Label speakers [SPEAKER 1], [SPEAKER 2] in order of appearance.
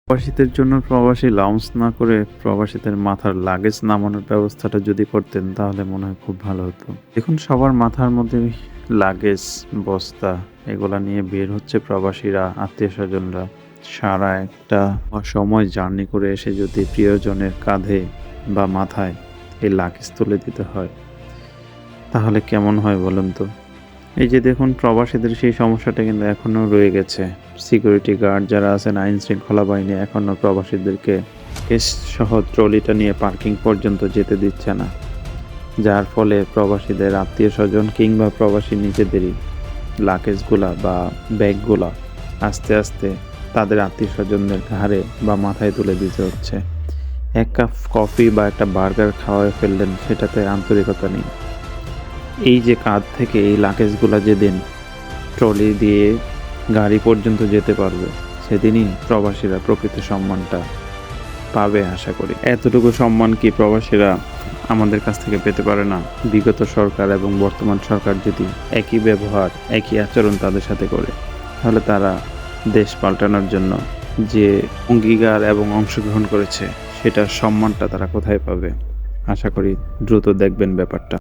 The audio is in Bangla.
[SPEAKER 1] প্রবাসীদের জন্য প্রবাসী লাউঞ্জ না করে প্রবাসীদের মাথার লাগেজ নামানোর ব্যবস্থাটা যদি করতেন তাহলে মনে হয় খুব ভালো হতো। দেখুন সবার মাথার মধ্যে লাগেজ, বস্তা এগুলা নিয়ে বের হচ্ছে প্রবাসীরা, আত্মীয়স্বজনরা। সারা একটা সময় জার্নি করে এসে যদি প্রিয়জনের কাঁধে বা মাথায় এই লাগেজ তুলে দিতে হয় তাহলে কেমন হয় বলুন তো? এই যে দেখুন প্রবাসীদের সেই সমস্যাটা কিন্তু এখনও রয়ে গেছে। সিকিউরিটি গার্ড যারা আছেন, আইন শৃঙ্খলা বাহিনী এখনও প্রবাসীদেরকে কেস সহ ট্রলিটা নিয়ে পার্কিং পর্যন্ত যেতে দিচ্ছে না। যার ফলে প্রবাসীদের আত্মীয়স্বজন কিংবা প্রবাসী নিজেদেরই লাগেজগুলা বা ব্যাগগুলা আস্তে আস্তে তাদের আত্মীয়স্বজনদের ঘাড়ে বা মাথায় তুলে দিতে হচ্ছে। এক কাপ কফি বা একটা বার্গার খাওয়ায় ফেললেন, সেটাতে আন্তরিকতা নেই। এই যে কাঁধ থেকে এই লাগেজগুলা যেদিন ট্রলি দিয়ে গাড়ি পর্যন্ত যেতে পারবে সেদিনই প্রবাসীরা প্রকৃত সম্মানটা পাবে আশা করি। এতটুকু সম্মান কি প্রবাসীরা আমাদের কাছ থেকে পেতে পারে না? বিগত সরকার এবং বর্তমান সরকার যদি একই ব্যবহার, একই আচরণ তাদের সাথে করে, তাহলে তারা দেশ পাল্টানোর জন্য যে অঙ্গীকার এবং অংশগ্রহণ করেছে সেটার সম্মানটা তারা কোথায় পাবে? আশা করি দ্রুত দেখবেন ব্যাপারটা।